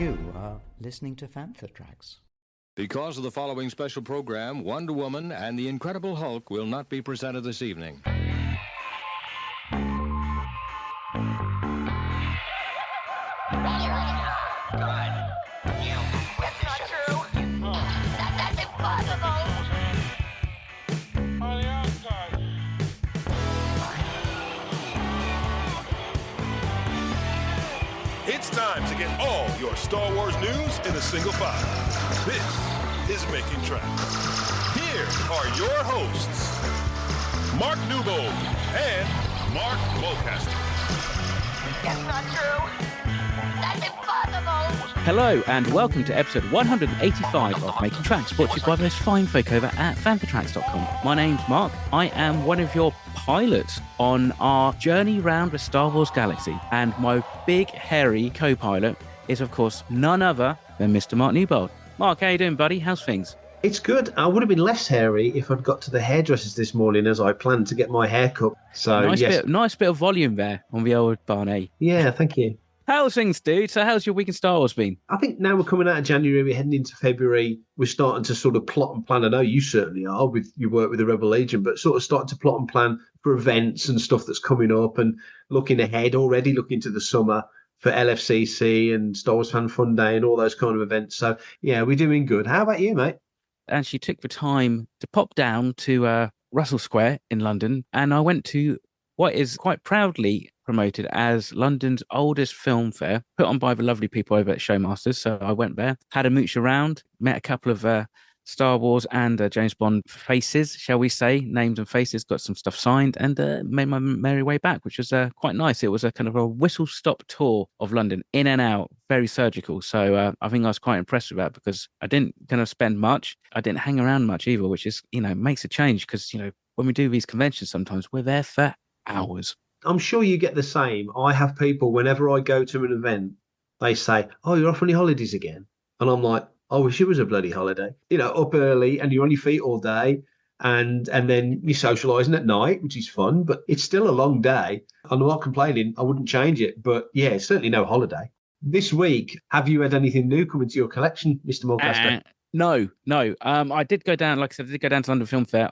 You are listening to Fantha Tracks. Because of the following special program, Wonder Woman and the Incredible Hulk will not be presented this evening. It's time to get all your Star Wars news in a single file. This is Making Tracks. Here are your hosts, Mark Newbold and Mark Mulcaster. That's not true. That's impossible. Hello and welcome to episode 185 of Making Tracks, brought to you by the most fine folk over at fantatracks.com. My name's Mark. I am one of your pilots on our journey round the Star Wars galaxy, and my big hairy co-pilot is of course none other than Mr. Mark Newbold. Mark, how you doing, buddy? How's things? It's good. I would have been less hairy if I'd got to the hairdressers this morning as I planned to get my hair cut. So nice bit of volume there on the old Barney. Yeah, thank you. How's things, dude? So how's your week in Star Wars been? I think now we're coming out of January, we're heading into February, we're starting to sort of plot and plan. I know you certainly are with your work with the Rebel Legion, but sort of starting to plot and plan for events and stuff that's coming up and looking ahead already, looking to the summer for LFCC and Star Wars Fan Fun Day and all those kind of events. So, yeah, we're doing good. How about you, mate? And she took the time to pop down to Russell Square in London, and I went to what is quite proudly promoted as London's oldest film fair, put on by the lovely people over at Showmasters. So I went there, had a mooch around, met a couple of Star Wars and James Bond faces, shall we say, names and faces, got some stuff signed, and made my merry way back, which was quite nice. It was a kind of a whistle-stop tour of London, in and out, very surgical. So I think I was quite impressed with that because I didn't kind of spend much. I didn't hang around much either, which is, makes a change because, when we do these conventions, sometimes we're there for hours. I'm sure you get the same. I have people, whenever I go to an event, they say, "Oh, you're off on your holidays again?" And I'm like, I wish it was a bloody holiday. Up early and you're on your feet all day and then you're socialising at night, which is fun, but it's still a long day. I'm not complaining. I wouldn't change it. But yeah, it's certainly no holiday. This week, have you had anything new come into your collection, Mr. Mulcaster? No. I did go down, like I said, to London Film Fair.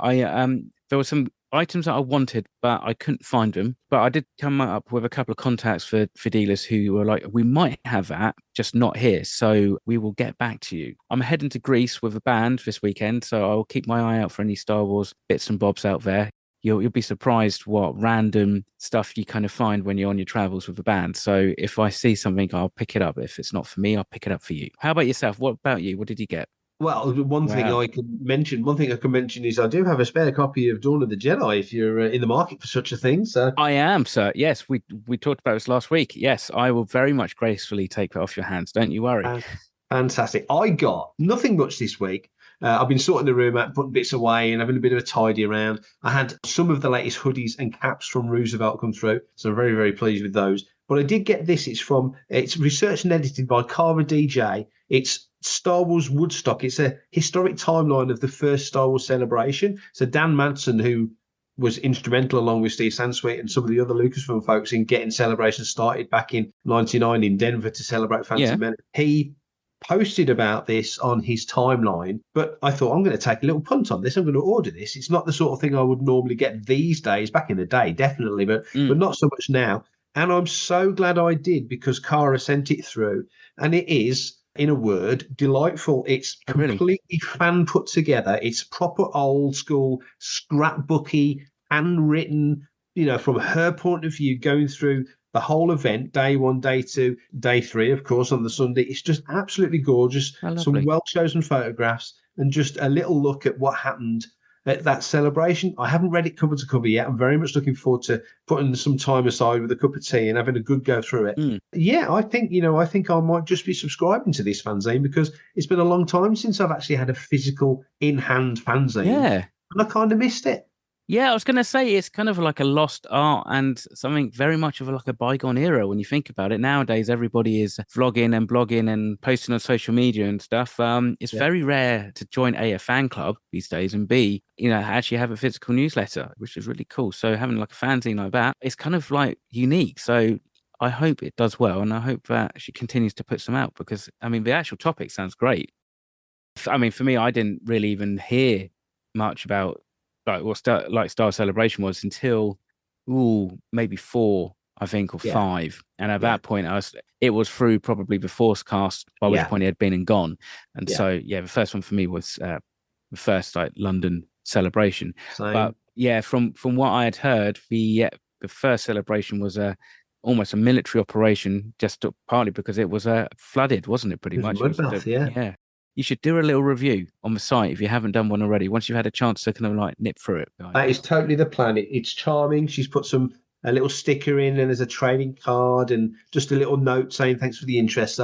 There were some items that I wanted, but I couldn't find them. But I did come up with a couple of contacts for dealers who were like, we might have that, just not here. So we will get back to you. I'm heading to Greece with a band this weekend, so I'll keep my eye out for any Star Wars bits and bobs out there. You'll be surprised what random stuff you kind of find when you're on your travels with a band. So if I see something, I'll pick it up. If it's not for me, I'll pick it up for you. How about yourself? What about you? What did you get? Well, one thing I can mention is I do have a spare copy of Dawn of the Jedi if you're in the market for such a thing. So I am, sir. Yes, we talked about this last week. Yes, I will very much gracefully take that off your hands. Don't you worry. Fantastic. I got nothing much this week. I've been sorting the room out, putting bits away and having a bit of a tidy around. I had some of the latest hoodies and caps from Roosevelt come through, so I'm very, very pleased with those. But I did get this. It's researched and edited by Cara DJ. It's Star Wars Woodstock. It's a historic timeline of the first Star Wars celebration. So Dan Madsen, who was instrumental along with Steve Sansweet and some of the other Lucasfilm folks in getting Celebration started back in '99 in Denver to celebrate Phantom Menace, he posted about this on his timeline, but I thought I'm going to take a little punt on this. I'm going to order this. It's not the sort of thing I would normally get these days, back in the day, definitely, but not so much now. And I'm so glad I did because Cara sent it through. And it is, in a word, delightful. It's completely fan put together. It's proper old school, scrapbooky, handwritten, from her point of view, going through the whole event, day 1, day 2, day 3, of course, on the Sunday. It's just absolutely gorgeous. Some well-chosen photographs and just a little look at what happened at that celebration. I haven't read it cover to cover yet. I'm very much looking forward to putting some time aside with a cup of tea and having a good go through it. Yeah, I think I might just be subscribing to this fanzine because it's been a long time since I've actually had a physical in-hand fanzine. Yeah. And I kind of missed it. Yeah, I was going to say it's kind of like a lost art and something very much of like a bygone era when you think about it. Nowadays, everybody is vlogging and blogging and posting on social media and stuff. It's very rare to join a fan club these days and B, actually have a physical newsletter, which is really cool. So having like a fanzine like that, it's kind of like unique. So I hope it does well, and I hope that she continues to put some out because, I mean, the actual topic sounds great. I mean, for me, I didn't really even hear much about like what Star Celebration was until maybe 4, I think, or Yeah. 5. And at Yeah. that point, it was through probably the Force cast, by which Yeah. point it had been and gone. And Yeah. so, the first one for me was the first like London Celebration. Same. But yeah, from what I had heard, the first celebration was almost a military operation, just partly because it was flooded, wasn't it? Pretty It was much. a mud bath, yeah. Yeah. You should do a little review on the site if you haven't done one already. Once you've had a chance to kind of like nip through it. That is totally the plan. It's charming. She's put a little sticker in, and there's a trading card and just a little note saying thanks for the interest.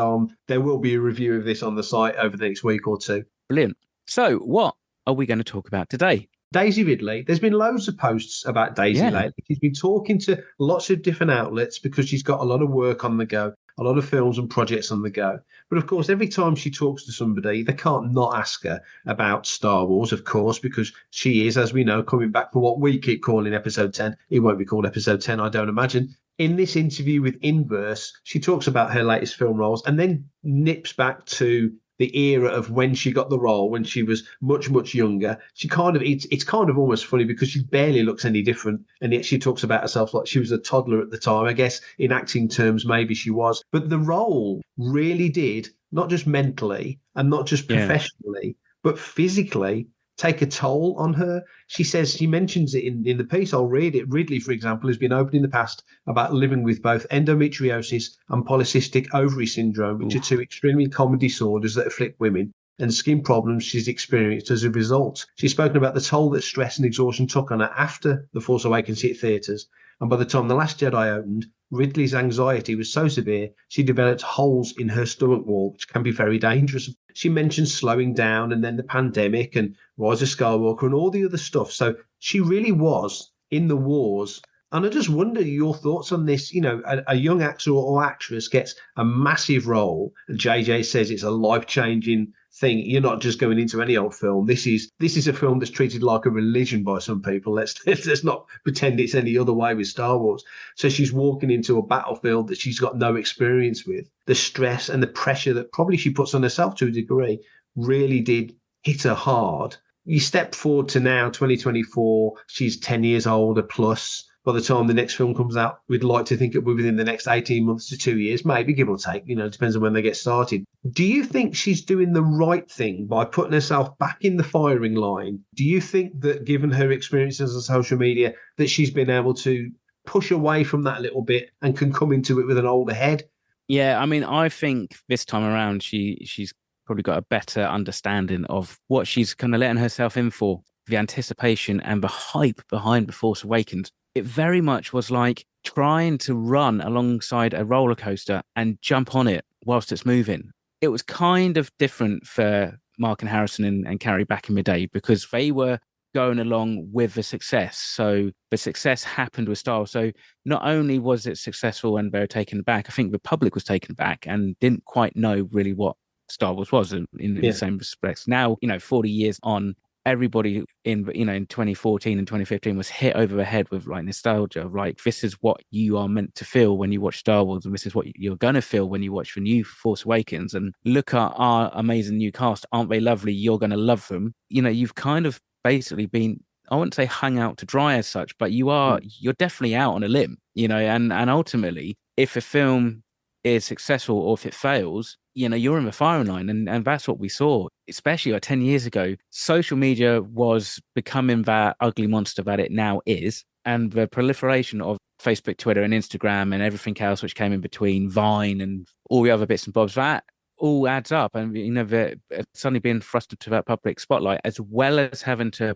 There will be a review of this on the site over the next week or two. Brilliant. So what are we going to talk about today? Daisy Ridley. There's been loads of posts about Daisy lately. She's been talking to lots of different outlets because she's got a lot of work on the go, a lot of films and projects on the go. But of course, every time she talks to somebody, they can't not ask her about Star Wars, of course, because she is, as we know, coming back for what we keep calling episode 10. It won't be called episode 10, I don't imagine. In this interview with Inverse, she talks about her latest film roles and then nips back to the era of when she got the role, when she was much, much younger. She kind of, it's kind of almost funny because she barely looks any different. And yet she talks about herself like she was a toddler at the time. I guess in acting terms, maybe she was. But the role really did, not just mentally and not just professionally, but physically take a toll on her. She mentions it in the piece. I'll read it. Ridley, for example, has been open in the past about living with both endometriosis and polycystic ovary syndrome, which are two extremely common disorders that afflict women, and skin problems she's experienced as a result. She's spoken about the toll that stress and exhaustion took on her after The Force Awakens hit theatres. And by the time The Last Jedi opened, Ridley's anxiety was so severe, she developed holes in her stomach wall, which can be very dangerous. She mentions slowing down and then the pandemic and Rise of Skywalker and all the other stuff. So she really was in the wars. And I just wonder your thoughts on this. You know, a young actor or actress gets a massive role. And JJ says it's a life-changing thing. You're not just going into any old film. This is a film that's treated like a religion by some people. Let's not pretend it's any other way with Star Wars. So she's walking into a battlefield that she's got no experience with. The stress and the pressure that probably she puts on herself to a degree really did hit her hard. You step forward to now, 2024, she's 10 years older plus. By the time the next film comes out, we'd like to think it will be within the next 18 months to 2 years, maybe, give or take. You know, it depends on when they get started. Do you think she's doing the right thing by putting herself back in the firing line? Do you think that, given her experiences on social media, that she's been able to push away from that a little bit and can come into it with an older head? Yeah, I mean, I think this time around she's probably got a better understanding of what she's kind of letting herself in for, the anticipation and the hype behind The Force Awakens. It very much was like trying to run alongside a roller coaster and jump on it whilst it's moving. It was kind of different for Mark and Harrison and Carrie back in the day because they were going along with the success. So the success happened with Star Wars. So not only was it successful and they were taken back, I think the public was taken back and didn't quite know really what Star Wars was in the same respects. Now, 40 years on, everybody in 2014 and 2015 was hit over the head with like nostalgia of like, this is what you are meant to feel when you watch Star Wars, and this is what you're going to feel when you watch the new Force Awakens, and look at our amazing new cast. Aren't they lovely? You're going to love them. You've kind of basically been, I wouldn't say hung out to dry as such, but you're definitely out on a limb, and ultimately if a film is successful or if it fails, you're in the firing line. And that's what we saw, especially like 10 years ago. Social media was becoming that ugly monster that it now is. And the proliferation of Facebook, Twitter, and Instagram and everything else, which came in between, Vine and all the other bits and bobs, that all adds up. And, they're suddenly being thrust into that public spotlight, as well as having to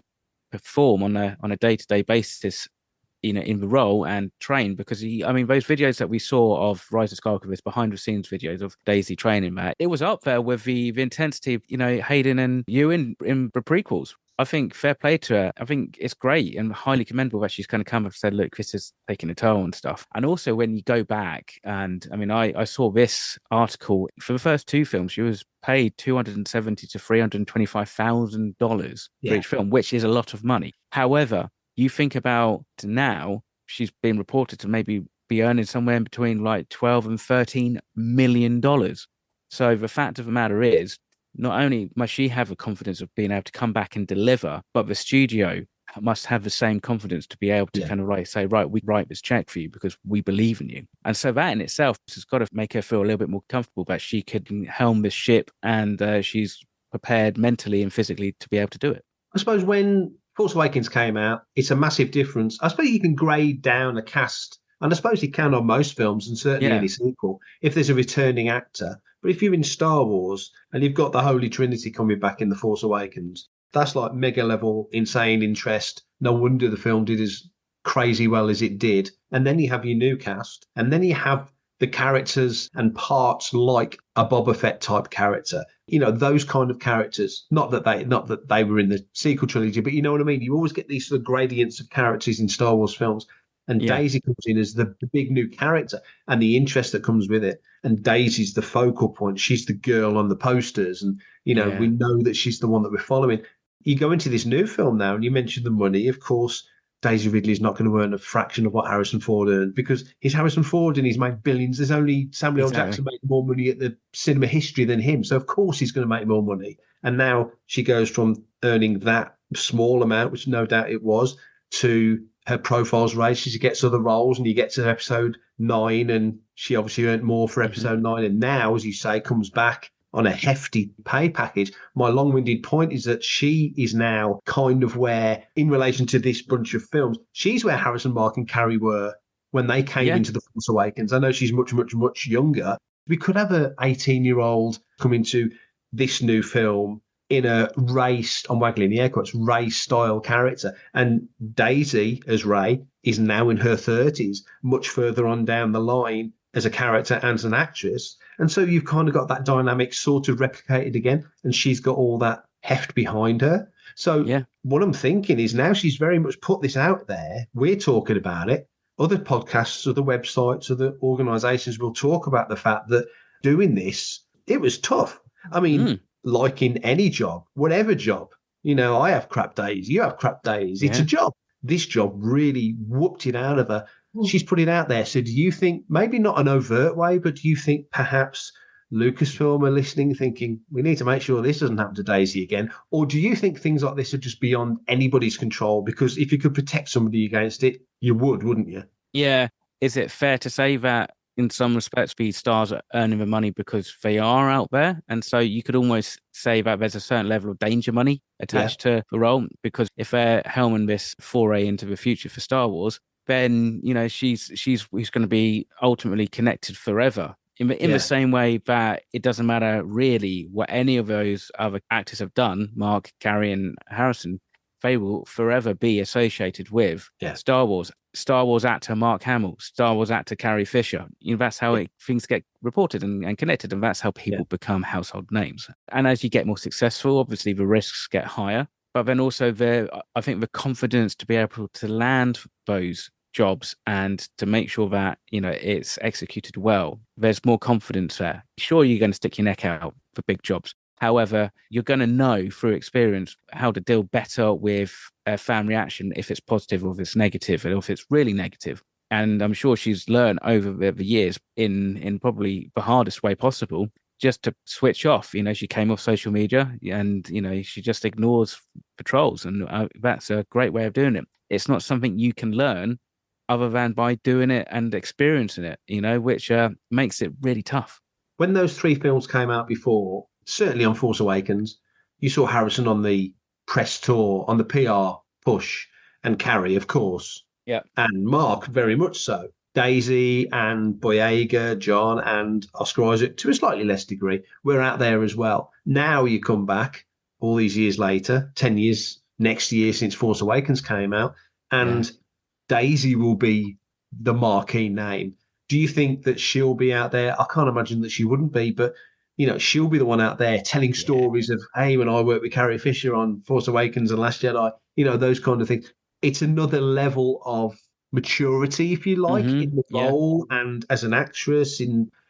perform on a day-to-day basis, in the role and train, because those videos that we saw of Rise of Skywalker, this behind the scenes videos of Daisy training, Matt, it was up there with the intensity of, Hayden and Ewan in the prequels. I think fair play to her. I think it's great and highly commendable that she's kind of come up and said, look, this is taking a toll and stuff. And also when you go back and I saw this article for the first two films, she was paid $270,000 to $325,000 for each film, which is a lot of money. However, you think about now, she's been reported to maybe be earning somewhere in between like 12 and $13 million. So the fact of the matter is, not only must she have the confidence of being able to come back and deliver, but the studio must have the same confidence to be able to kind of like say, right, we write this check for you because we believe in you. And so that in itself has got to make her feel a little bit more comfortable that she could helm this ship, and she's prepared mentally and physically to be able to do it. I suppose when Force Awakens came out, it's a massive difference. I suppose you can grade down a cast, and I suppose you can on most films, and certainly any sequel, if there's a returning actor. But if you're in Star Wars and you've got the Holy Trinity coming back in The Force Awakens, that's like mega level, insane interest. No wonder the film did as crazy well as it did. And then you have your new cast, and then you have the characters and parts like a Boba Fett type character. You know, those kind of characters. Not that they were in the sequel trilogy, but you know what I mean? You always get these sort of gradients of characters in Star Wars films. And Daisy comes in as the big new character and the interest that comes with it. And Daisy's the focal point. She's the girl on the posters. And, you know, we know that she's the one that we're following. You go into this new film now and you mentioned the money. Of course, Daisy Ridley is not going to earn a fraction of what Harrison Ford earned because he's Harrison Ford and he's made billions. There's only Samuel L. Jackson made more money at the cinema history than him. So, of course, he's going to make more money. And now she goes from earning that small amount, which no doubt it was, to her profile's raised. She gets other roles, and you get to episode 9, and she obviously earned more for episode 9. And now, as you say, comes back on a hefty pay package. My long-winded point is that she is now kind of where, in relation to this bunch of films, she's where Harrison, Mark and Carrie were when they came into The Force Awakens. I know she's much, much, much younger. We could have an 18-year-old come into this new film in a race, I'm waggling the air quotes, race-style character. And Daisy, as Rey, is now in her 30s, much further on down the line as a character and as an actress. And so you've kind of got that dynamic sort of replicated again, and she's got all that heft behind her. So what I'm thinking is now she's very much put this out there. We're talking about it. Other podcasts, other websites, other organisations will talk about the fact that doing this, it was tough. I mean, like in any job, whatever job, you know, I have crap days, you have crap days. It's a job. This job really whooped it out of her. She's put it out there. So do you think, maybe not an overt way, but do you think perhaps Lucasfilm are listening, thinking, we need to make sure this doesn't happen to Daisy again? Or do you think things like this are just beyond anybody's control? Because if you could protect somebody against it, you would, wouldn't you? Yeah. Is it fair to say that in some respects, these stars are earning the money because they are out there? And so you could almost say that there's a certain level of danger money attached to the role, because if they're helming this foray into the future for Star Wars, then, you know, she's going to be ultimately connected forever. In the same way that it doesn't matter really what any of those other actors have done, Mark, Carrie and Harrison, they will forever be associated with Star Wars. Star Wars actor Mark Hamill, Star Wars actor Carrie Fisher. You know, that's how things get reported and connected, and that's how people become household names. And as you get more successful, obviously the risks get higher, but then also I think the confidence to be able to land those jobs and to make sure that, you know, it's executed well, there's more confidence there. Sure, you're going to stick your neck out for big jobs. However, you're going to know through experience how to deal better with a fan reaction, if it's positive or if it's negative, or if it's really negative. And I'm sure she's learned over the years in probably the hardest way possible, just to switch off. You know, she came off social media and, you know, she just ignores the trolls. And that's a great way of doing it. It's not something you can learn other than by doing it and experiencing it, you know, which makes it really tough. When those 3 films came out before, certainly on Force Awakens, you saw Harrison on the press tour, on the PR push, and Carrie, of course. Yeah. And Mark, very much so. Daisy and Boyega, John and Oscar Isaac, to a slightly less degree, were out there as well. Now you come back all these years later, 10 years next year since Force Awakens came out, and Daisy will be the marquee name. Do you think that she'll be out there? I can't imagine that she wouldn't be, but you know, she'll be the one out there telling stories of, hey, when I worked with Carrie Fisher on Force Awakens and Last Jedi, you know, those kind of things. It's another level of maturity, if you like, in the role and as an actress.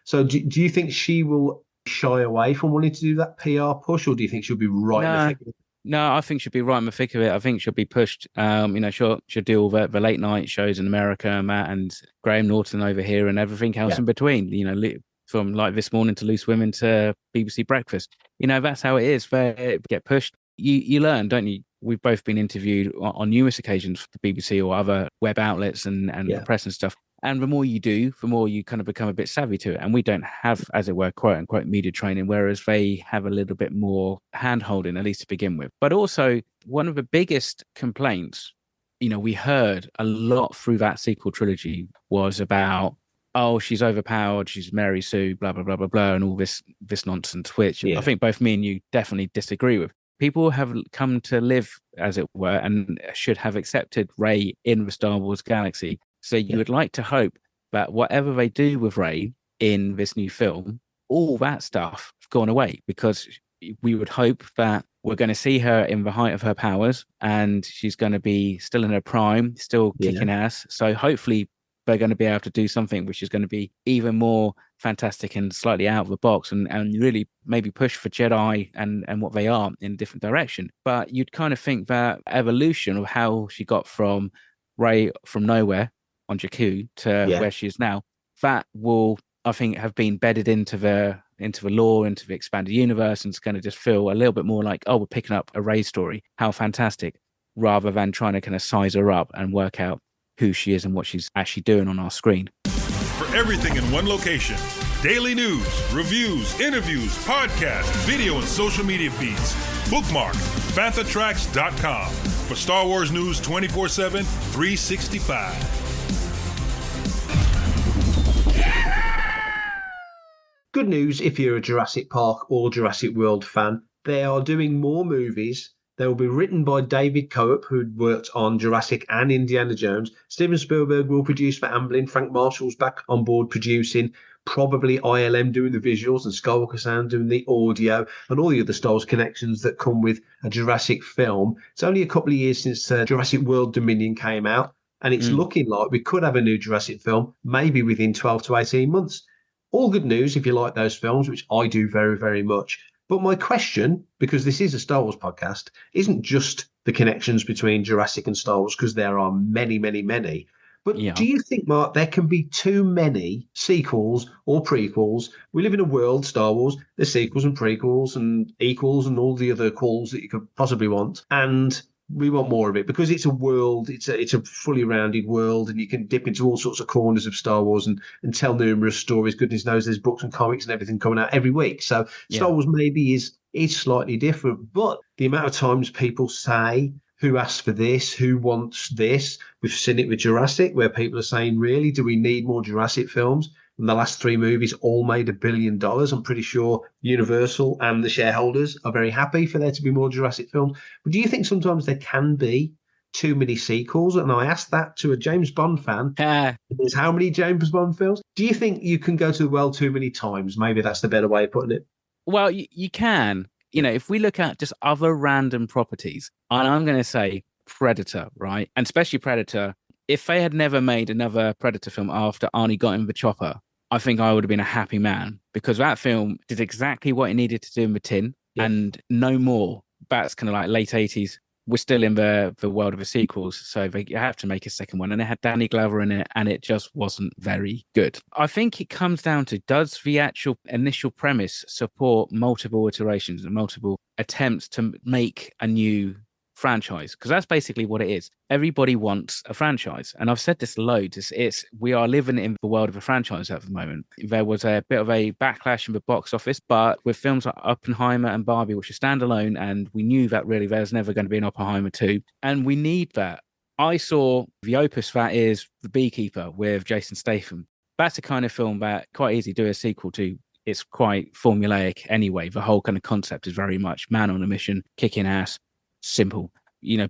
So do you think she will shy away from wanting to do that PR push, or do you think she'll be right in the thick of it? No, I think she'll be right in the thick of it. I think she'll be pushed. She'll do all the late night shows in America, Matt and Graham Norton over here, and everything else in between. From like This Morning to Loose Women to BBC Breakfast. That's how it is. They get pushed. You learn, don't you? We've both been interviewed on numerous occasions for the BBC or other web outlets and the press and stuff. And the more you do, the more you kind of become a bit savvy to it. And we don't have, as it were, quote unquote, media training, whereas they have a little bit more hand holding, at least to begin with. But also, one of the biggest complaints, we heard a lot through that sequel trilogy was about, oh, she's overpowered, she's Mary Sue, blah, blah, blah, blah, blah, and all this nonsense, which I think both me and you definitely disagree with. People have come to live, as it were, and should have accepted Rey in the Star Wars galaxy. So you would like to hope that whatever they do with Rey in this new film, all that stuff has gone away, because we would hope that we're going to see her in the height of her powers and she's going to be still in her prime, still kicking ass. So hopefully they're going to be able to do something which is going to be even more fantastic and slightly out of the box and really maybe push for Jedi and what they are in a different direction. But you'd kind of think that evolution of how she got from Rey from nowhere on Jakku to where she is now, that will, I think, have been bedded into the lore, into the expanded universe, and it's going to just feel a little bit more like, oh, we're picking up a Rey story. How fantastic, rather than trying to kind of size her up and work out who she is and what she's actually doing on our screen. For everything in one location, daily news, reviews, interviews, podcasts, video and social media feeds, bookmark FanthaTracks.com for Star Wars news 24/7, 365. Good news if you're a Jurassic Park or Jurassic World fan. They are doing more movies. They will be written by David Cope, who worked on Jurassic and Indiana Jones. Steven Spielberg will produce for Amblin. Frank Marshall's back on board producing. Probably ILM doing the visuals and Skywalker Sound doing the audio and all the other Star Wars connections that come with a Jurassic film. It's only a couple of years since Jurassic World Dominion came out, and it's looking like we could have a new Jurassic film maybe within 12 to 18 months. All good news if you like those films, which I do very, very much. But my question, because this is a Star Wars podcast, isn't just the connections between Jurassic and Star Wars, because there are many, many, many. But do you think, Mark, there can be too many sequels or prequels? We live in a world, Star Wars, there's sequels and prequels and equals and all the other calls that you could possibly want. And we want more of it because it's a world, it's a fully rounded world, and you can dip into all sorts of corners of Star Wars and tell numerous stories. Goodness knows there's books and comics and everything coming out every week. So Star Wars maybe is slightly different, but the amount of times people say, who asked for this, who wants this? We've seen it with Jurassic, where people are saying, really, do we need more Jurassic films? And the last three movies all made $1 billion. I'm pretty sure Universal and the shareholders are very happy for there to be more Jurassic films. But do you think sometimes there can be too many sequels? And I asked that to a James Bond fan. There's how many James Bond films? Do you think you can go to the well too many times? Maybe that's the better way of putting it. Well, you can. If we look at just other random properties, and I'm going to say Predator, right? And especially Predator, if they had never made another Predator film after Arnie got in the chopper, I think I would have been a happy man, because that film did exactly what it needed to do in the tin and no more. That's kind of like late 80s. We're still in the world of the sequels, so they have to make a second one. And it had Danny Glover in it, and it just wasn't very good. I think it comes down to, does the actual initial premise support multiple iterations and multiple attempts to make a new franchise? Because that's basically what it is. Everybody wants a franchise, and I've said this loads. It's we are living in the world of a franchise at the moment. There was a bit of a backlash in the box office, but with films like Oppenheimer and Barbie, which are standalone, and we knew that really there's never going to be an Oppenheimer 2, and we need that. I saw the opus that is The Beekeeper with Jason Statham. That's a kind of film that quite easily do a sequel to. It's quite formulaic anyway. The whole kind of concept is very much man on a mission, kicking ass. Simple.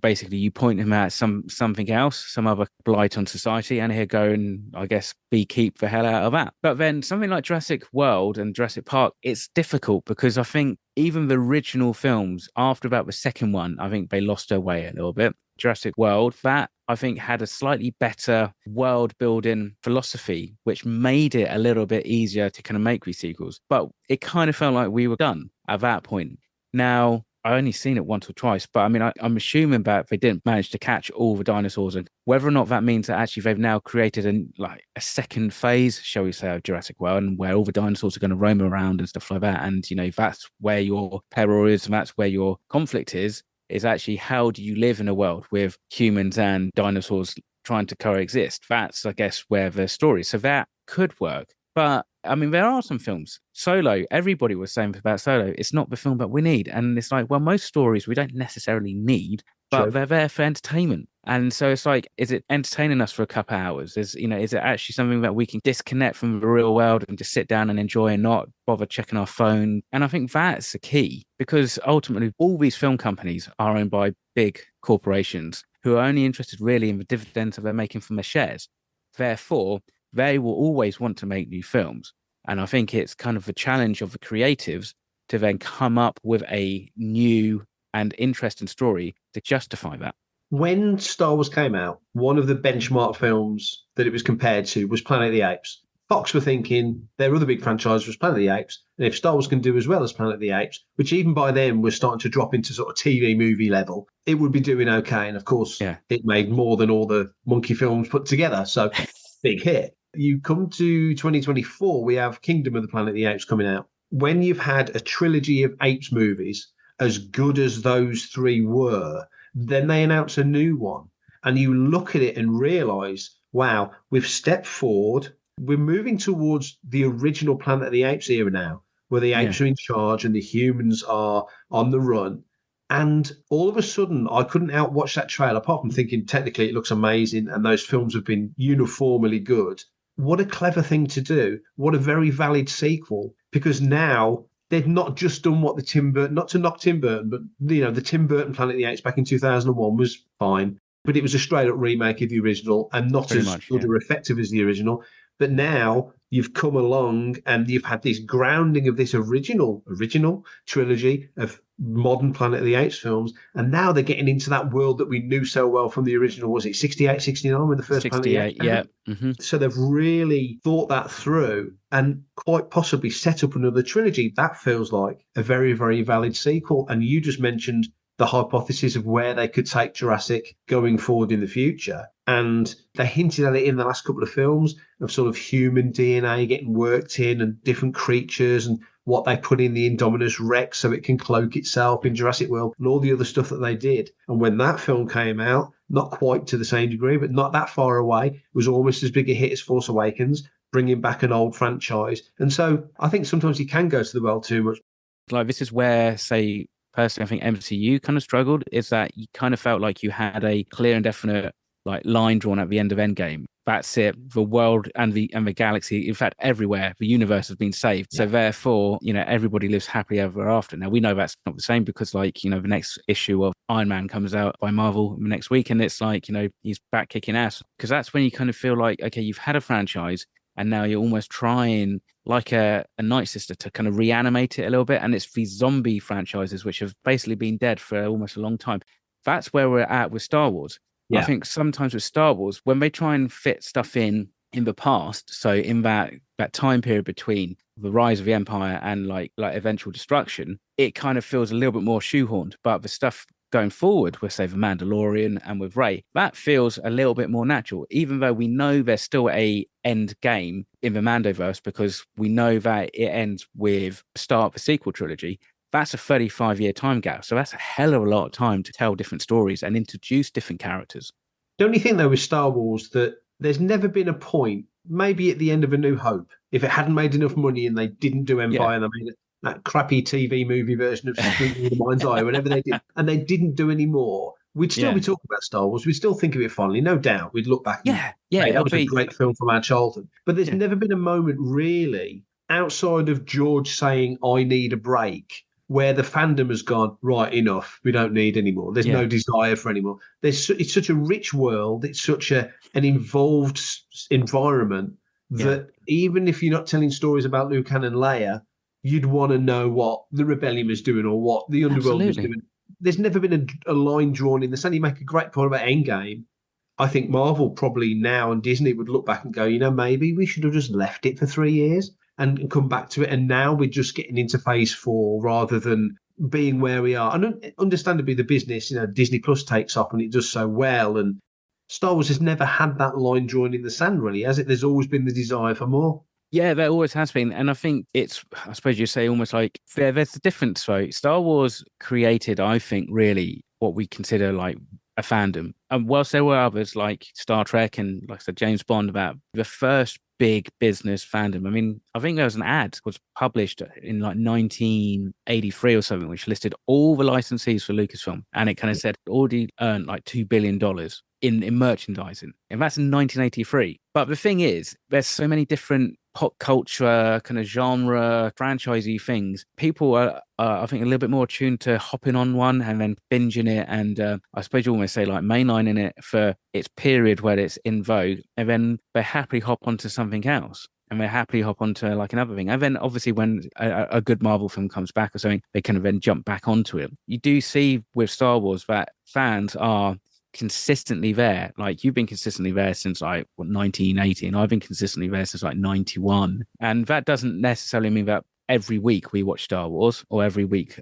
Basically you point him at something else, some other blight on society, and he'll go and, I guess, Beekeep the hell out of that. But then something like Jurassic World and Jurassic Park, it's difficult because I think even the original films, after about the second one, I think they lost their way a little bit. Jurassic World, that I think had a slightly better world building philosophy, which made it a little bit easier to kind of make these sequels. But it kind of felt like we were done at that point. Now, I only seen it once or twice, but I mean, I'm assuming that they didn't manage to catch all the dinosaurs, and whether or not that means that actually they've now created a second phase, shall we say, of Jurassic World, and where all the dinosaurs are going to roam around and stuff like that. And, that's where your peril is, and that's where your conflict is actually how do you live in a world with humans and dinosaurs trying to coexist? That's, I guess, where the story. So that could work. But I mean, there are some films. Solo, everybody was saying about Solo, it's not the film that we need. And it's like, well, most stories we don't necessarily need, but they're there for entertainment. And so it's like, is it entertaining us for a couple of hours? Is it actually something that we can disconnect from the real world and just sit down and enjoy and not bother checking our phone? And I think that's the key, because ultimately all these film companies are owned by big corporations who are only interested really in the dividends that they're making from their shares. Therefore, they will always want to make new films. And I think it's kind of the challenge of the creatives to then come up with a new and interesting story to justify that. When Star Wars came out, one of the benchmark films that it was compared to was Planet of the Apes. Fox were thinking their other big franchise was Planet of the Apes, and if Star Wars can do as well as Planet of the Apes, which even by then was starting to drop into sort of TV movie level, it would be doing okay. And of course, It made more than all the monkey films put together, so big hit. You come to 2024, we have Kingdom of the Planet of the Apes coming out. When you've had a trilogy of apes movies, as good as those three were, then they announce a new one. And you look at it and realise, wow, we've stepped forward. We're moving towards the original Planet of the Apes era now, where the apes are in charge and the humans are on the run. And all of a sudden, I couldn't outwatch that trailer, apart from thinking technically it looks amazing and those films have been uniformly good. What a clever thing to do. What a very valid sequel, because now they've not just done what the Tim Burton, not to knock Tim Burton, but the Tim Burton Planet of the Apes back in 2001 was fine, but it was a straight up remake of the original and not Pretty as much, good or effective as the original. But now you've come along and you've had this grounding of this original trilogy of modern Planet of the Apes films. And now they're getting into that world that we knew so well from the original. Was it 68, 69 when the first 68, Planet of the Apes? Yeah. Mm-hmm. So they've really thought that through and quite possibly set up another trilogy. That feels like a very, very valid sequel. And you just mentioned the hypothesis of where they could take Jurassic going forward in the future. And they hinted at it in the last couple of films of sort of human DNA getting worked in and different creatures and what they put in the Indominus Rex so it can cloak itself in Jurassic World and all the other stuff that they did. And when that film came out, not quite to the same degree, but not that far away, it was almost as big a hit as Force Awakens, bringing back an old franchise. And so I think sometimes you can go to the well too much. Like, this is where, say, personally, I think MCU kind of struggled, is that you kind of felt like you had a clear and definite line drawn at the end of Endgame. That's it. The world and the galaxy, in fact, everywhere, the universe has been saved. Yeah. So therefore, everybody lives happily ever after. Now, we know that's not the same because, the next issue of Iron Man comes out by Marvel next week, and it's he's back kicking ass. Because that's when you kind of feel like, okay, you've had a franchise, and now you're almost trying, like a Night Sister, to kind of reanimate it a little bit. And it's these zombie franchises which have basically been dead for almost a long time. That's where we're at with Star Wars. Yeah. I think sometimes with Star Wars, when they try and fit stuff in the past, so in that time period between the rise of the Empire and like eventual destruction, it kind of feels a little bit more shoehorned. But the stuff going forward with, say, the Mandalorian and with Rey, that feels a little bit more natural, even though we know there's still a end game in the Mandoverse, because we know that it ends with the start of the sequel trilogy. That's a 35-year time gap. So that's a hell of a lot of time to tell different stories and introduce different characters. The only thing, though, with Star Wars, that there's never been a point, maybe at the end of A New Hope, if it hadn't made enough money and they didn't do Empire and they made that crappy TV movie version of Screaming in the Mind's Eye, whatever they did, and they didn't do any more, we'd still be talking about Star Wars. We'd still think of it fondly, no doubt. We'd look back and say, that was a great film from our childhood. But there's never been a moment, really, outside of George saying, I need a break, where the fandom has gone, right, enough, we don't need any more. There's no desire for any more. It's such a rich world. It's such an involved environment that even if you're not telling stories about Luke and Leia, you'd want to know what the Rebellion is doing or what the Underworld is doing. There's never been a line drawn in the sand. You make a great point about Endgame. I think Marvel probably now and Disney would look back and go, maybe we should have just left it for 3 years. and come back to it. And now we're just getting into phase 4 rather than being where we are. And understandably, the business, Disney Plus takes off and it does so well. And Star Wars has never had that line drawn in the sand, really, has it? There's always been the desire for more. Yeah, there always has been. And I think it's, I suppose you say almost like there's a difference. So Star Wars created, I think, really what we consider like a fandom. And whilst there were others like Star Trek and, like I said, James Bond, about the first big business fandom. I mean, I think there was an ad was published in like 1983 or something, which listed all the licensees for Lucasfilm. And it kind of said already earned like $2 billion in merchandising. And that's in 1983. But the thing is, there's so many different pop culture, kind of genre, franchisey things. People are, I think, a little bit more attuned to hopping on one and then binging it. And I suppose you almost say like mainlining it for its period where it's in vogue. And then they happily hop onto something else. And they happily hop onto like another thing. And then obviously when a good Marvel film comes back or something, they kind of then jump back onto it. You do see with Star Wars that fans are consistently there. Like, you've been consistently there since like 1980, and I've been consistently there since like 91. And that doesn't necessarily mean that every week we watch Star Wars or every week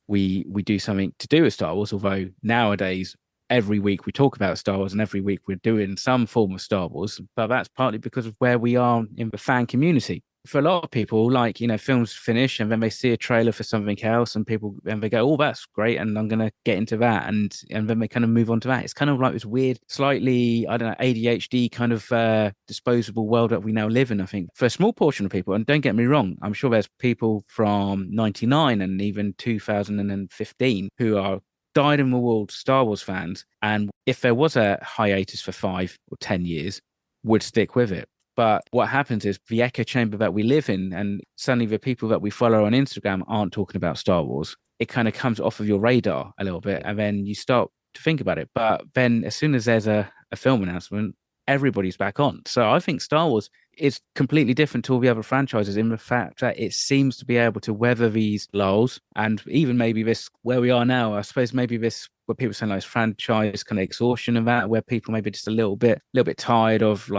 we do something to do with Star Wars, although nowadays every week we talk about Star Wars and every week we're doing some form of Star Wars. But that's partly because of where we are in the fan community. For a lot of people, like, films finish and then they see a trailer for something else and they go, oh, that's great, and I'm going to get into that. And then they kind of move on to that. It's kind of like this weird, slightly, I don't know, ADHD kind of disposable world that we now live in, I think, for a small portion of people. And don't get me wrong, I'm sure there's people from 99 and even 2015 who are dyed-in-the-wool Star Wars fans. And if there was a hiatus for 5 or 10 years, would stick with it. But what happens is the echo chamber that we live in, and suddenly the people that we follow on Instagram aren't talking about Star Wars. It kind of comes off of your radar a little bit, and then you start to think about it. But then as soon as there's a film announcement, everybody's back on. So I think Star Wars is completely different to all the other franchises in the fact that it seems to be able to weather these lulls, and even maybe this, where we are now, I suppose maybe this, where people saying like franchise kind of exhaustion and that, where people maybe just a little bit tired of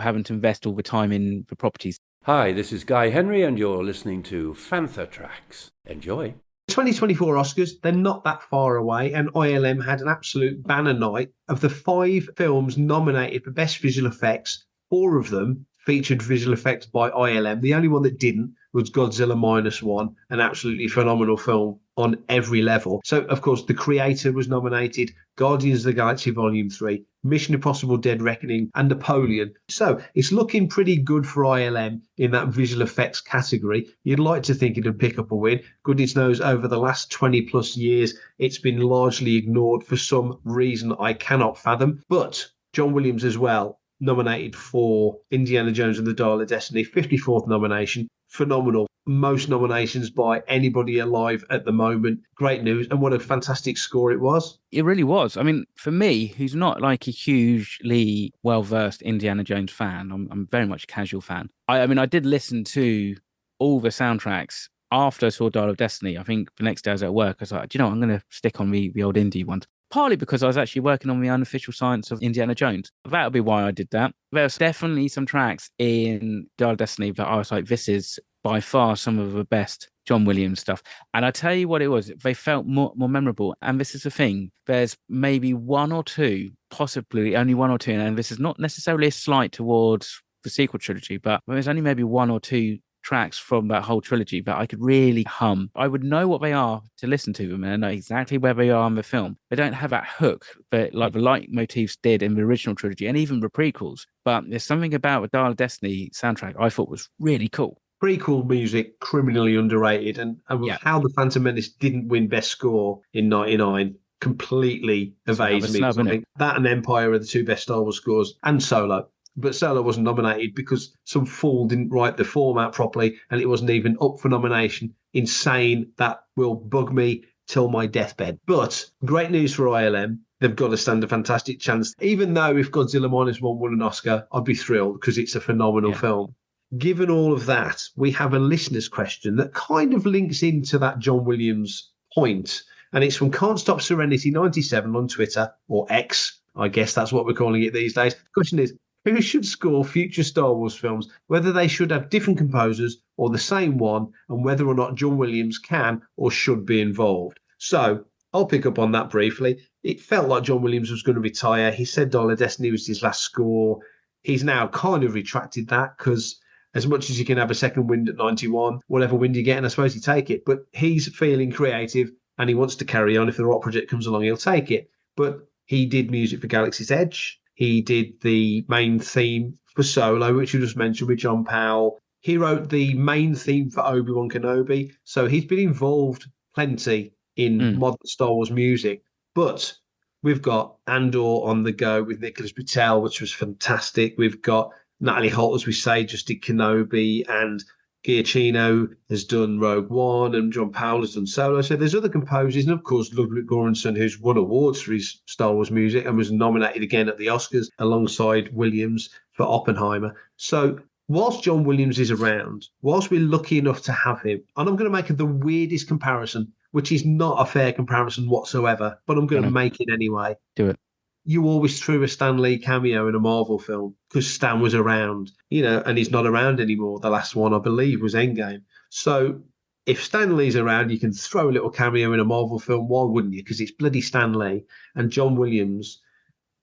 having to invest all the time in the properties. Hi, this is Guy Henry, and you're listening to Fantha Tracks. Enjoy. 2024 Oscars, they're not that far away, and ILM had an absolute banner night. Of the 5 films nominated for Best Visual Effects, 4 of them featured visual effects by ILM. The only one that didn't was Godzilla -1, an absolutely phenomenal film on every level. So, of course, The Creator was nominated, Guardians of the Galaxy Volume 3, Mission Impossible Dead Reckoning, and Napoleon. So it's looking pretty good for ILM in that visual effects category. You'd like to think it'd pick up a win. Goodness knows, over the last 20 plus years, it's been largely ignored for some reason I cannot fathom. But John Williams as well, nominated for Indiana Jones and the Dial of Destiny, 54th nomination. Phenomenal. Most nominations by anybody alive at the moment. Great news. And what a fantastic score it was. It really was. I mean, for me, who's not like a hugely well-versed Indiana Jones fan, I'm very much a casual fan. I mean, I did listen to all the soundtracks after I saw Dial of Destiny. I think the next day I was at work, I was like, do you know, I'm going to stick on the old indie ones. Partly because I was actually working on the unofficial science of Indiana Jones. That would be why I did that. There's definitely some tracks in Dial of Destiny that I was like, this is by far some of the best John Williams stuff. And I tell you what it was, they felt more memorable. And this is the thing, there's maybe 1 or 2, possibly only 1 or 2, and this is not necessarily a slight towards the sequel trilogy, but there's only maybe 1 or 2 tracks from that whole trilogy that I could really hum. I would know what they are to listen to them, and I know exactly where they are in the film. They don't have that hook that like the leitmotifs did in the original trilogy and even the prequels. But there's something about the Dial of Destiny soundtrack I thought was really cool. Prequel music, criminally underrated, and how The Phantom Menace didn't win Best Score in 99 completely evades me. That and Empire are the 2 best Star Wars scores, and Solo. But Solo wasn't nominated because some fool didn't write the format properly and it wasn't even up for nomination. Insane. That will bug me till my deathbed. But great news for ILM. They've got to stand a fantastic chance. Even though if Godzilla -1 won an Oscar, I'd be thrilled because it's a phenomenal film. Given all of that, we have a listener's question that kind of links into that John Williams point. And it's from Can't Stop Serenity 97 on Twitter, or X. I guess that's what we're calling it these days. The question is, who should score future Star Wars films, whether they should have different composers or the same one, and whether or not John Williams can or should be involved. So I'll pick up on that briefly. It felt like John Williams was going to retire. He said Dial of Destiny was his last score. He's now kind of retracted that because as much as you can have a second wind at 91, whatever wind you get, and I suppose you take it. But he's feeling creative and he wants to carry on. If the right project comes along, he'll take it. But he did music for Galaxy's Edge. He did the main theme for Solo, which you just mentioned with John Powell. He wrote the main theme for Obi-Wan Kenobi. So he's been involved plenty in modern Star Wars music. But we've got Andor on the go with Nicholas Britell, which was fantastic. We've got Natalie Holt, as we say, just did Kenobi, and Giacchino has done Rogue One, and John Powell has done Solo. So there's other composers, and of course Ludwig Göransson, who's won awards for his Star Wars music and was nominated again at the Oscars alongside Williams for Oppenheimer. So whilst John Williams is around, whilst we're lucky enough to have him, and I'm going to make the weirdest comparison, which is not a fair comparison whatsoever, but I'm going to make it anyway. Do it. You always threw a Stan Lee cameo in a Marvel film because Stan was around, and he's not around anymore. The last one, I believe, was Endgame. So if Stan Lee's around, you can throw a little cameo in a Marvel film. Why wouldn't you? Because it's bloody Stan Lee. And John Williams,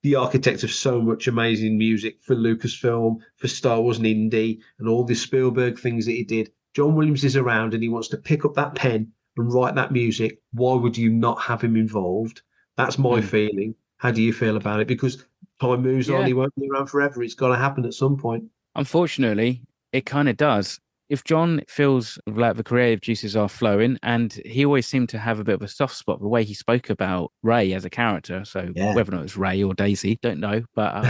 the architect of so much amazing music for Lucasfilm, for Star Wars and Indy, and all the Spielberg things that he did. John Williams is around and he wants to pick up that pen and write that music. Why would you not have him involved? That's my feeling. How do you feel about it? Because time moves on, he won't be around forever. It's got to happen at some point. Unfortunately, it kind of does. If John feels like the creative juices are flowing, and he always seemed to have a bit of a soft spot, the way he spoke about Rey as a character. So whether or not it's Rey or Daisy, don't know. But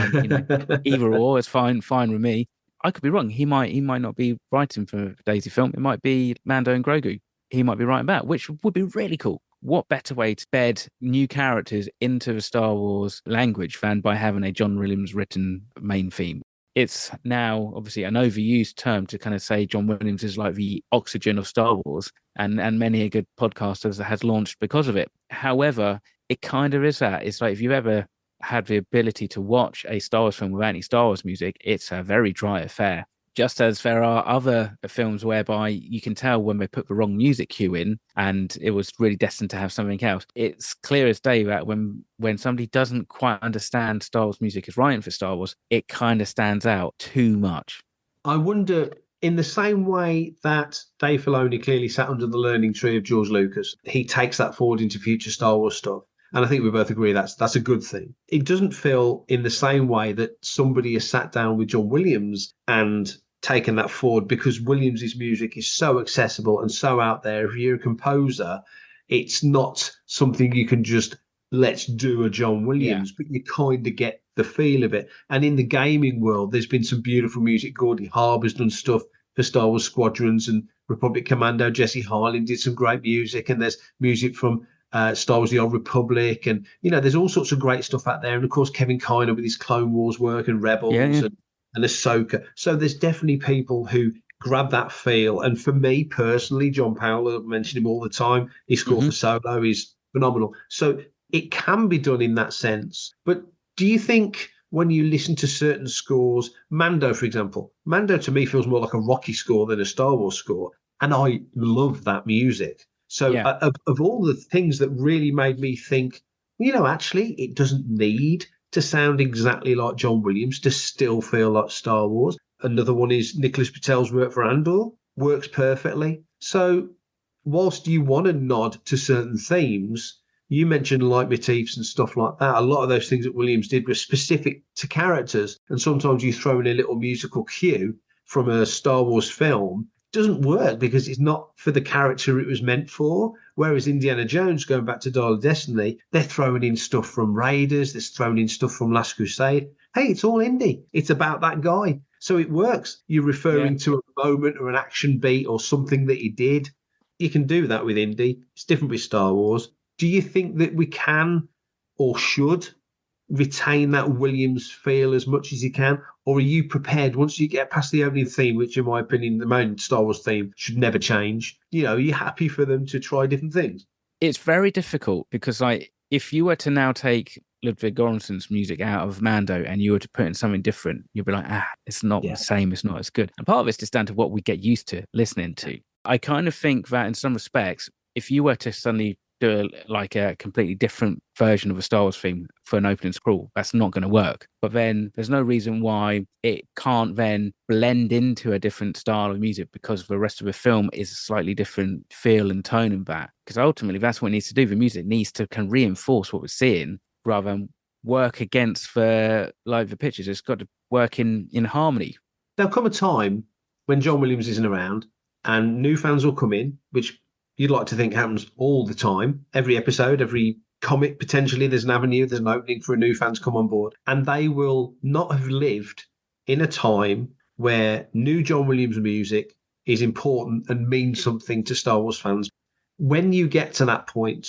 either or is fine with me. I could be wrong. He might not be writing for Daisy film. It might be Mando and Grogu. He might be writing that, which would be really cool. What better way to bed new characters into the Star Wars language than by having a John Williams written main theme? It's now obviously an overused term to kind of say John Williams is like the oxygen of Star Wars, and many a good podcaster has launched because of it. However, it kind of is that. It's like if you ever had the ability to watch a Star Wars film without any Star Wars music, it's a very dry affair. Just as there are other films whereby you can tell when they put the wrong music cue in and it was really destined to have something else. It's clear as day that when somebody doesn't quite understand Star Wars music is writing for Star Wars, it kind of stands out too much. I wonder, in the same way that Dave Filoni clearly sat under the learning tree of George Lucas, he takes that forward into future Star Wars stuff. And I think we both agree that's a good thing. It doesn't feel in the same way that somebody has sat down with John Williams and taken that forward, because Williams's music is so accessible and so out there. If you're a composer, it's not something you can just let's do a John Williams, but you kind of get the feel of it. And in the gaming world, there's been some beautiful music. Gordy Harbour's done stuff for Star Wars Squadrons and Republic Commando. Jesse Harlin did some great music, and there's music from Star Wars The Old Republic, and there's all sorts of great stuff out there. And of course Kevin Kiner with his Clone Wars work and Rebels and Ahsoka. So there's definitely people who grab that feel. And for me personally, John Powell, I mention him all the time, he scored for Solo, he's phenomenal. So it can be done in that sense. But do you think when you listen to certain scores, Mando, for example, Mando to me feels more like a Rocky score than a Star Wars score, and I love that music. So of all the things that really made me think, actually, it doesn't need to sound exactly like John Williams to still feel like Star Wars. Another one is Nicholas Patel's work for Andor, works perfectly. So whilst you want to nod to certain themes, you mentioned leitmotifs and stuff like that. A lot of those things that Williams did were specific to characters, and sometimes you throw in a little musical cue from a Star Wars film. Doesn't work because it's not for the character it was meant for. Whereas Indiana Jones, going back to Dial of Destiny, they're throwing in stuff from Raiders, they're throwing in stuff from Last Crusade. Hey, it's all indie. It's about that guy. So it works. You're referring to a moment or an action beat or something that he did. You can do that with indie. It's different with Star Wars. Do you think that we can or should retain that Williams feel as much as you can? Or are you prepared once you get past the opening theme, which in my opinion, the main Star Wars theme should never change? Are you happy for them to try different things? It's very difficult because if you were to now take Ludwig Göransson's music out of Mando and you were to put in something different, you'd be like, it's not the same, it's not as good. And part of it's just down to what we get used to listening to. I kind of think that in some respects, if you were to suddenly do a completely different version of a Star Wars theme for an opening scroll, that's not going to work. But then there's no reason why it can't then blend into a different style of music, because the rest of the film is a slightly different feel and tone in that. Because ultimately that's what it needs to do. The music needs to kind of reinforce what we're seeing rather than work against the pictures. It's got to work in harmony. There'll come a time when John Williams isn't around and new fans will come in, which you'd like to think happens all the time. Every episode, every comic, potentially there's an avenue, there's an opening for a new fan to come on board. And they will not have lived in a time where new John Williams music is important and means something to Star Wars fans. When you get to that point,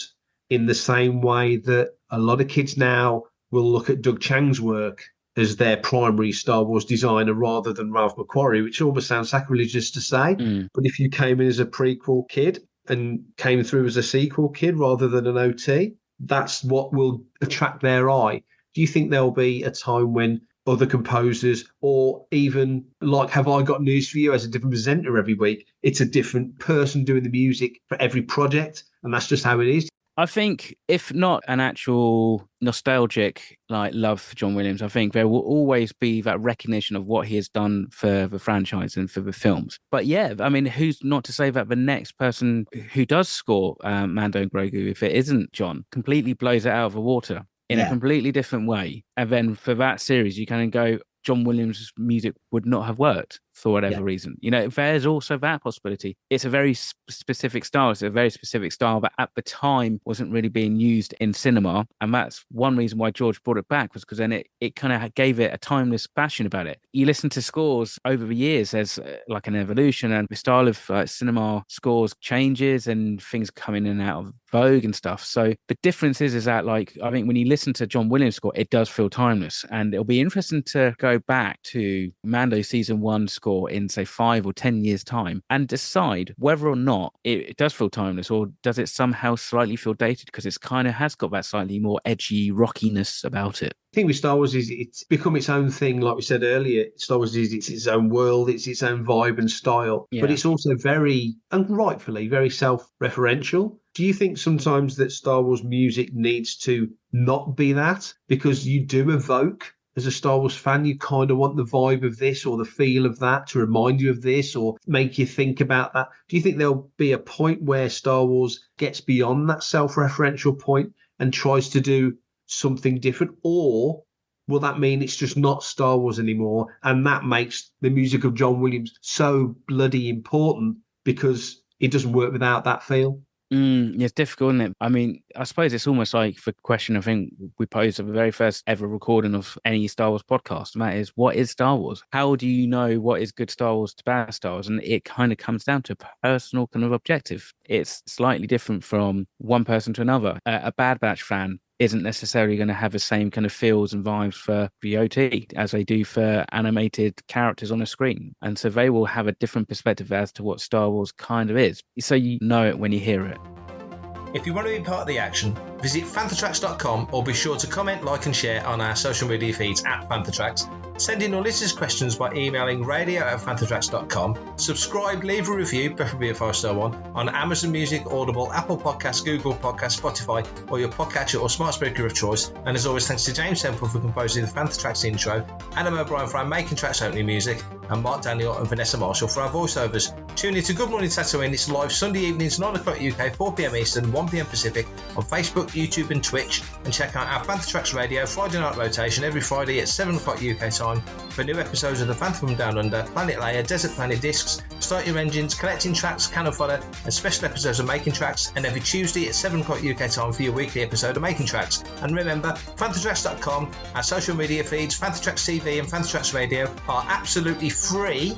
in the same way that a lot of kids now will look at Doug Chang's work as their primary Star Wars designer rather than Ralph McQuarrie, which almost sounds sacrilegious to say. But if you came in as a prequel kid and came through as a sequel kid rather than an OT, that's what will attract their eye. Do you think there'll be a time when other composers, or even like Have I Got News For You as a different presenter every week, it's a different person doing the music for every project, and that's just how it is? I think if not an actual nostalgic love for John Williams, I think there will always be that recognition of what he has done for the franchise and for the films. But yeah, I mean, who's not to say that the next person who does score Mando and Grogu, if it isn't John, completely blows it out of the water in a completely different way. And then for that series, you kind of go, John Williams' music would not have worked for whatever reason. There's also that possibility. It's a very specific style. It's a very specific style that at the time wasn't really being used in cinema. And that's one reason why George brought it back, was because then it kind of gave it a timeless fashion about it. You listen to scores over the years, there's like an evolution, and the style of cinema scores changes and things come in and out of vogue and stuff. So the difference is that I think when you listen to John Williams' score, it does feel timeless. And it'll be interesting to go back to Mando season 1 score in say 5 or 10 years time and decide whether or not it does feel timeless, or does it somehow slightly feel dated because it's kind of has got that slightly more edgy rockiness about it. I think with Star Wars is it's become its own thing. Like we said earlier, Star Wars is its own world, it's its own vibe and style, but it's also very, and rightfully, very self-referential. Do you think sometimes that Star Wars music needs to not be that? Because you do evoke, as a Star Wars fan, you kind of want the vibe of this or the feel of that to remind you of this or make you think about that. Do you think there'll be a point where Star Wars gets beyond that self-referential point and tries to do something different? Or will that mean it's just not Star Wars anymore, and that makes the music of John Williams so bloody important because it doesn't work without that feel? It's difficult, isn't it? I mean, I suppose it's almost like the question I think we posed at the very first ever recording of any Star Wars podcast, and that is, what is Star Wars? How do you know what is good Star Wars to bad Star Wars? And it kind of comes down to a personal kind of objective. It's slightly different from one person to another. A Bad Batch fan isn't necessarily going to have the same kind of feels and vibes for the OT as they do for animated characters on a screen. And so they will have a different perspective as to what Star Wars kind of is. So you know it when you hear it. If you want to be part of the action, visit fanthatracks.com or be sure to comment, like and share on our social media feeds at Fanthatracks. Send in your listeners' questions by emailing radio@fanthatracks.com. Subscribe, leave a review, preferably a 5-star one, on Amazon Music, Audible, Apple Podcasts, Google Podcasts, Spotify, or your podcatcher or smart speaker of choice. And as always, thanks to James Temple for composing the Fanthatracks intro, Adam O'Brien for our Making Tracks opening music, and Mark Daniel and Vanessa Marshall for our voiceovers. Tune in to Good Morning Tatooine. It's live Sunday evenings, 9 o'clock UK, 4 p.m. Eastern, 1 p.m. Pacific on Facebook, YouTube and Twitch. And check out our Fanthatracks Radio Friday night rotation every Friday at 7 o'clock UK time for new episodes of The Phantom from Down Under, Planet Leia, Desert Planet Discs, Start Your Engines, Collecting Tracks, Cannon Fodder, and special episodes of Making Tracks, and every Tuesday at 7 o'clock UK time for your weekly episode of Making Tracks. And remember, Fanthatracks.com, our social media feeds, Fanthatracks TV and Fanthatracks Radio are absolutely free.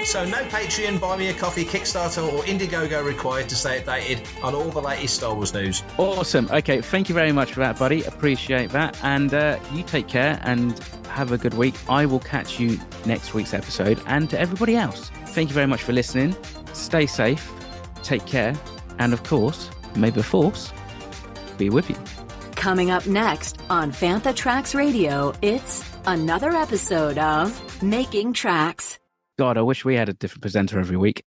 So no Patreon, Buy Me a Coffee, Kickstarter or Indiegogo required to stay updated on all the latest Star Wars news. Awesome. Okay, thank you very much for that, buddy. Appreciate that. And you take care and have a good week. I will catch you next week's episode. And to everybody else, thank you very much for listening. stay safe, take care, and of course, may the force be with you. Coming up next on Fantha Tracks Radio, it's another episode of Making Tracks. God, I wish we had a different presenter every week.